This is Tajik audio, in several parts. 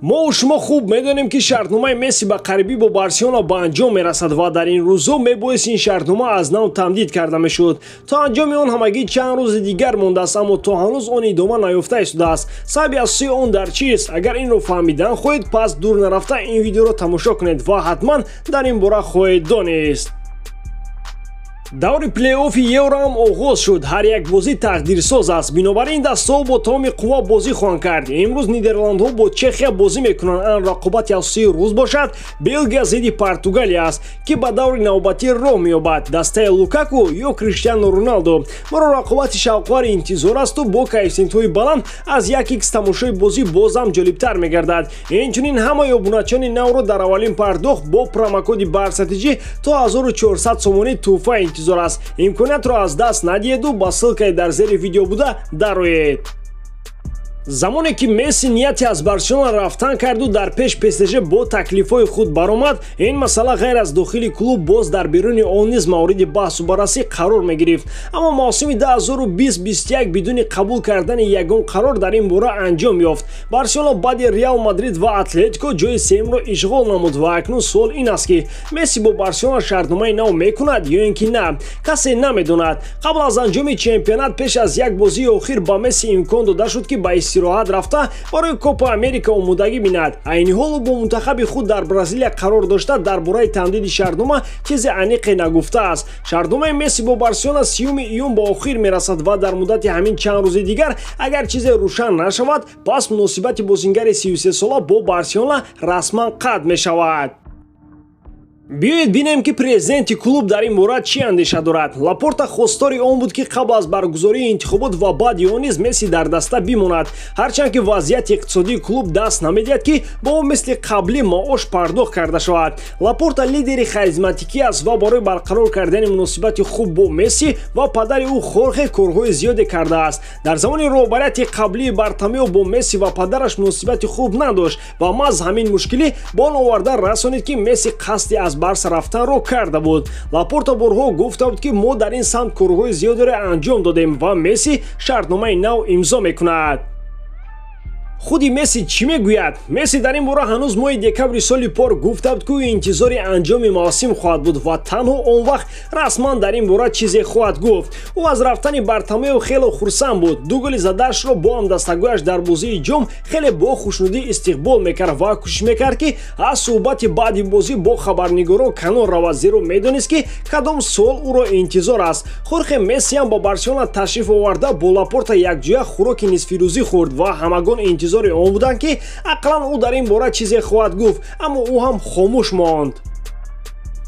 мо шумо хуб медонем ки шартномаи Месси ба қарибӣ бо Барселона ба анҷом мерасад ва дар ин рӯзҳо мебоист ин шартнома аз нав тамдид карда мешуд. То анҷоми он ҳамагӣ чанд рӯзи дигар мондааст, аммо то ҳанӯз он идома наёфта истодааст. Сабаби асосии он дар чист? Агар инро фаҳмидан хоҳед, пас дур нарафта ин видеоро тамошо кунед ва ҳатман дар ин бора хоҳед донист. даври плей-оффи евроам оғоз шуд. ҳар як бозӣ тақдирсоз аст. бинобар ин дастаҳо бо тамоми қувва бозӣ хоҳанд кард. имрӯз нидерландҳо бо чехия бозӣ мекунанд. ан рақобати асосии рӯз бошад. белгия зидди португалия аст ки ба даври навбатӣ роҳ меёбад. дастаи лукаку ё криштиану роналдо. моро рақобати шавқовари интизор асту бо коэффициентҳои баланд аз 1х тамошои бозӣ бозам ҷолибтар мегардад. инчунин ҳама ёбуначиёни навро дар аввалин пардохт бо промокоди барсатиҷӣ то 1400 сомонӣ туҳфа интизор аст. имкониятро аз даст надиҳеду ба ссилкаи дар зери видео буда дароед. замоне ки Месси нияти аз Барселона рафтан карду дар пеш ПСЖ бо таклифҳои худ баромад, ин масъала ғайр аз дохили клуб боз дар беруни он низ мавриди баҳсу баррасӣ қарор мегирифт. аммо мавсими 2020-21 бидуни қабул кардани ягон қарор дар ин бора анҷом ёфт. Барселона баъди Реал Мадрид ва Атлетико ҷои сеюмро ишғол намуд ва акнун суол ин аст ки Месси бо Барселона шартномаи нав мекунад ё ин ки на. касе намедонад. қабл аз анҷоми чемпионат пеш аз як бозии охир ба Месси имкон дода шуд ки ба истироҳат рафта барои Копа Америка омодагӣ бинад. айни ҳоло бо мунтахаби худ дар Бразилия қарор дошта дар бораи тамдиди шартнома чизе аниқе нагуфтааст. шартномаи Месси бо Барселона 30 июн ба охир мерасад ва дар муддати ҳамин чанд рӯзи дигар агар чизе рӯшан нашавад, пас муносибати бозингари 33 сола бо Барселона расман қатъ мешавад. биёед бинем ки президенти клуб дар ин бора чӣ андеша дорад. Лапорта хостори он буд ки қабл аз баргузории интихобот ва баъди он низ Месси дар даста бимонад. ҳарчанд ки вазъияти иқтисодии клуб даст намедиҳад ки ба он мисли қаблӣ маош пардохт карда шавад. Лапорта лидери харизматикӣ аст ва барои барқарор кардани муносибати хуб бо Месси ва падари ӯ Хорхе корҳои зиёде кардааст. дар замони роҳбарияти қаблии Бартомео бо Месси ва падараш муносибати хуб надошт ва маҳз ҳамин мушкилӣ ба он оварда расонид ки Месси қасди аз Барса рафтанро карда буд. Лапорта борҳо гуфта буд ки мо дар ин самт корҳои зиёдеро анҷом додем ва Месси шартномаи нав имзо мекунад. худи Месси чӣ мегӯяд? Месси дар ин бора ҳанӯз моҳи декабри соли пор гуфта буд ки ӯ интизори анҷоми мавсим хоҳад буд ва танҳо он вақт расман дар ин бора чизе хоҳад гуфт. ӯ аз рафтани Бартомео хеле хурсанд буд. ду голи задаашро бо ҳамдастагӯяш дар бозии ҷом хеле бо хушнудӣ истиқбол мекард ва кӯшиш мекард ки аз суҳбати баъди бозӣ бо хабарнигорон канор равад, зеро медонист ки кадом сол ӯро интизор аст. Хорхе Мессиам ба Барселона ташриф оварда бо Лапорта якҷоя хӯроки нисфирӯзӣ хӯрд ва ҳамагон интизори он буданд ки ақаллан ӯ дар ин бора чизе хоҳад гуфт, аммо ӯ ҳам хомӯш монд.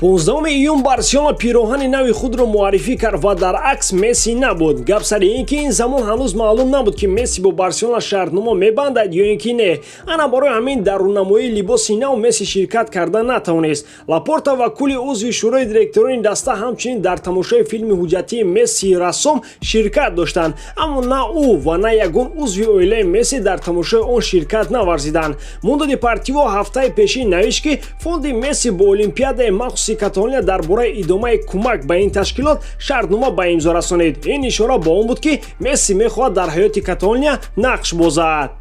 15 июн Барселона пироҳани нави худро муаррифӣ кард ва дар акс Месси набуд. гап сари ин ки ин замон ҳанӯз маълум набуд ки Месси бо Барселона шартнома мебандад ё ин ки не. ана барои ҳамин дар рӯнамоии либоси нав Месси ширкат карда натавонист. Лапорта ва кули узви шӯрои директорони даста ҳамчунин дар тамошои филми ҳуҷҷатии Месси рассом ширкат доштанд, аммо на ӯ ва на ягон узви оилаи Месси дар тамошои он ширкат наварзиданд. Мундо Депортиво ҳафтаи пешин навишт ки фонди Месси бо Олимпиадаи махсуси Каталония дар бораи идомаи кӯмак ба ин ташкилот шартнома ба имзо расонид. ин ишора ба он буд ки Месси мехоҳад дар ҳаёти Каталония нақш бозад.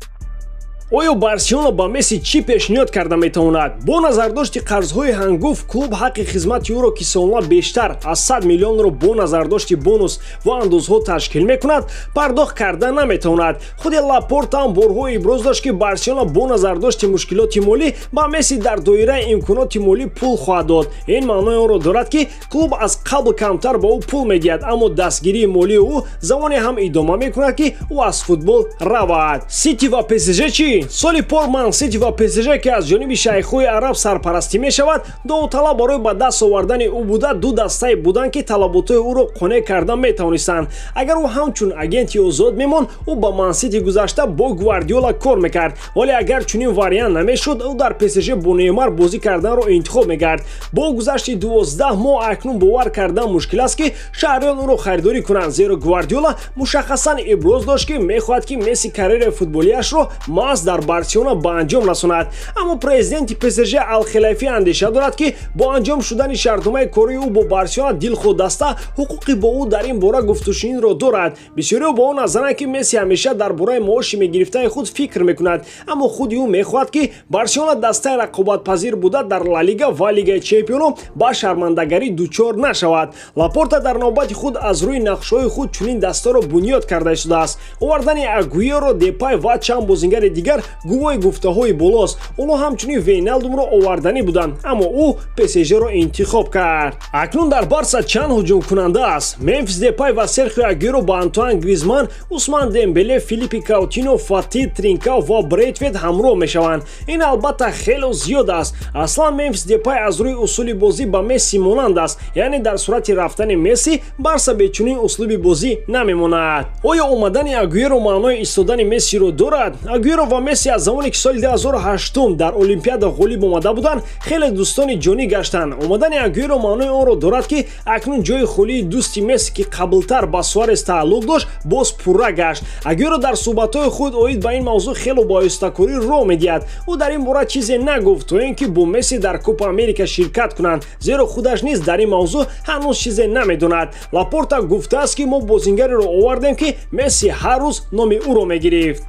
оё Барселона ба Месси чӣ пешниҳод карда метавонад? бо назардошти қарзҳои ҳангуф клуб ҳаққи хизмати ӯро ки солона бештар аз 100 миллионро бо назардошти бонус ва андозҳо ташкил мекунад пардохт карда наметавонад. худи Лапорта ҳам борҳо иброз дошт ки Барселона бо назардошти мушкилоти молӣ ба Месси дар доираи имконоти молӣ пул хоҳад дод. ин маънои онро дорад ки клуб аз қабл камтар ба ӯ пул медиҳад, аммо дастгирии молии ӯ замоне ҳам идома мекунад ки ӯ аз футбол равад. Сити ва ПСЖ чӣ? соли пор Ман Сити ва ПСЖ ки аз ҷониби шайхҳои араб сарпарастӣ мешавад, довталаб барои ба даст овардани ӯ буда ду дастае буданд ки талаботҳои ӯро қонеъ карда метавонистанд. агар ӯ ҳамчун агенти озод мемонд, ӯ ба Ман Сити гузашта бо Гвардиола кор мекард, вале агар чунин вариант намешуд, ӯ дар ПСЖ бо Неймар бозӣ карданро интихоб мекард. бо гузашти 12 моҳ акнун бовар кардан мушкил аст ки шаҳриён ӯро харидорӣ кунанд, зеро Гвардиола мушаххасан иброз дошт ки мехоҳад ки Месси карьераи футболиашро маҳз خواст дар барселона ба анҷом расонад, аммо президенти ПСЖ Алхелайфи андеша дорад ки бо анҷом шудани шартномаи кори ӯ бо барселона дилхуд аста ҳуқуқи бо ӯ дар ин бора гуфтушунидро дорад. Бисёриҳо бо он назаранд ки Месси ҳамеша дар бораи маоши мегирифтаи худ фикр мекунад, аммо худи ӯ мехоҳад ки барселона дастаи рақобатпазир буда дар Ла Лига ва Лигаи Чемпионҳо ба шармандагарӣ дучор нашавад. Лапорта дар навбати худ аз рӯи нақшҳои худ чунин дастаро бунёд карда истодааст. овардани Агуеро, Депай ва чанд бозингари дигар гувоҳи гуфтаҳои болост. онҳо ҳамчунин Вейналдумро овардани буданд, аммо ӯ ПСЖро интихоб кард. акнун дар Барса чанд ҳуҷумкунанда аст. Мемфис Депай ва Серхио Агуеро ба Антуан Гризман, Усман Дембеле, Филиппи Каутино, Фати, Тринкау ва Брейтвейт ҳамроҳ мешаванд. ин албатта хело зиёд аст. аслан Мемфис Депай аз рӯи усули бозӣ ба Месси монанд аст, яъне дар сурати рафтани Месси Барса бе чунин услуби бозӣ намемонад. оё омадани Агуеро маънои истодани Мессиро дорад? Агуеро ва Месси аз замоне ки соли 2008 дар Олимпиада ғолиб омада буданд, хеле дӯстони ҷонӣ гаштанд. омадани Агуеро маънои онро дорад ки акнун ҷои холии дӯсти Месси ки қаблтар ба Суарес тааллуқ дошт боз пурра гашт. Агуеро дар суҳбатҳои худ оид ба ин мавзӯъ хело ба оҳистакорӣ роҳ медиҳад. ӯ дар ин бора чизе нагуфт то ин ки бо Месси дар Купа Америка ширкат кунанд, зеро худаш низ дар ин мавзӯъ ҳанӯз чизе намедонад. Лапорта гуфтааст ки мо бозингареро овардем ки Месси ҳар рӯз номи ӯро мегирифт.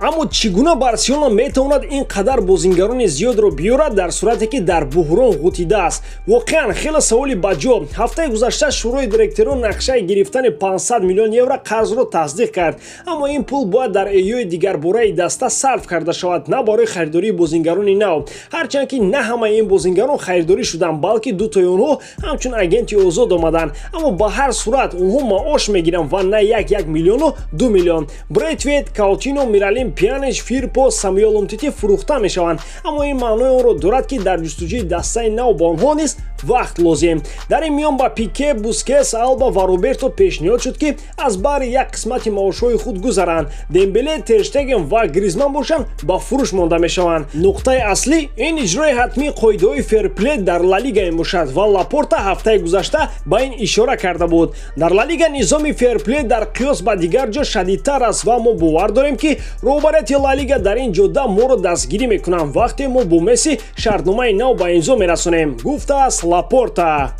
аммо чӣ гуна Барселона метавонад ин қадар бозингарони зиёдро биёрад дар сурате ки дар буҳрон ғутидааст? Воқеан хеле саволи баҷо. ҳафтаи гузашта шӯрои директорон нақшаи гирифтани 500 миллион евро қарзро тасдиқ кард, аммо ин пул бояд дар эёи дигар бораи даста сарф карда шавад, на барои харидории бозингарони нав. ҳарчанд ки на ҳамаи ин бозингарон харидорӣ шуданд, балки дутои онҳо ҳамчун агенти озод омаданд, аммо ба ҳар сурат онҳо маош мегиранд ва на 1 миллиону 2 миллион. Брейтвейт, Каутино, Миралим, Пьянич, Фирпо, Самуэл Умтити фурӯхта мешаванд, аммо ин маънои онро дорад ки дар ҷустуҷӯи дастаи нав ба онҳо низ вақт лозим. дар ин миён ба Пике, Бускес, Алба ва Роберто пешниҳод шуд ки аз баҳри як қисмати маошҳои худ гузаранд. Дембеле, Терштеген ва Гризман бошанд ба фурӯш монда мешаванд. нуқтаи аслӣ ин иҷрои ҳатмии қоидаҳои ферплей дар Ла Лига мебошад ва Лапорта ҳафтаи гузашта ба ин ишора карда буд. дар Ла Лига низоми ферплей дар қиёс ба дигар ҷо шадидтар аст ва мо бовар дорем ки роҳбарияти Ла Лига дар ин ҷодда моро дастгирӣ мекунанд вақте мо бо Месси шартномаи нав ба имзо мерасонем, гуфтааст Лапорта.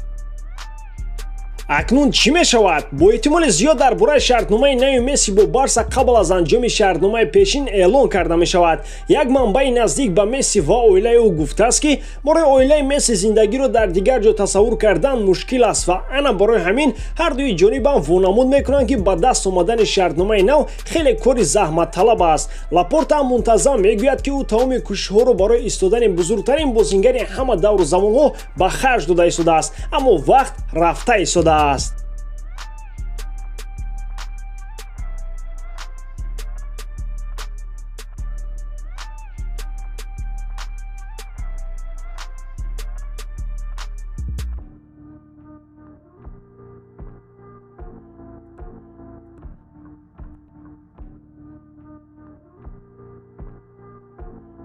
акнун чӣ мешавад? Бо эҳтимоли зиёд дар бораи шартномаи нави Месси бо Барса қабл аз анҷоми шартномаи пешин эълон карда мешавад. як манбаи наздик ба Месси ва оилаи ӯ гуфтааст ки барои оилаи Месси зиндагиро дар дигар ҷо тасаввур кардан мушкил аст ва ана барои ҳамин ҳардуи ҷонибам вонамуд мекунанд ки ба даст омадани шартномаи нав хеле кори заҳматталаб аст. Лапорта мунтазам мегӯяд ки ӯ тамоми кӯшишҳоро барои истодани бузургтарин бозингари ҳама давру замонҳо ба харҷ дода истодааст, аммо вақт рафта истодааст.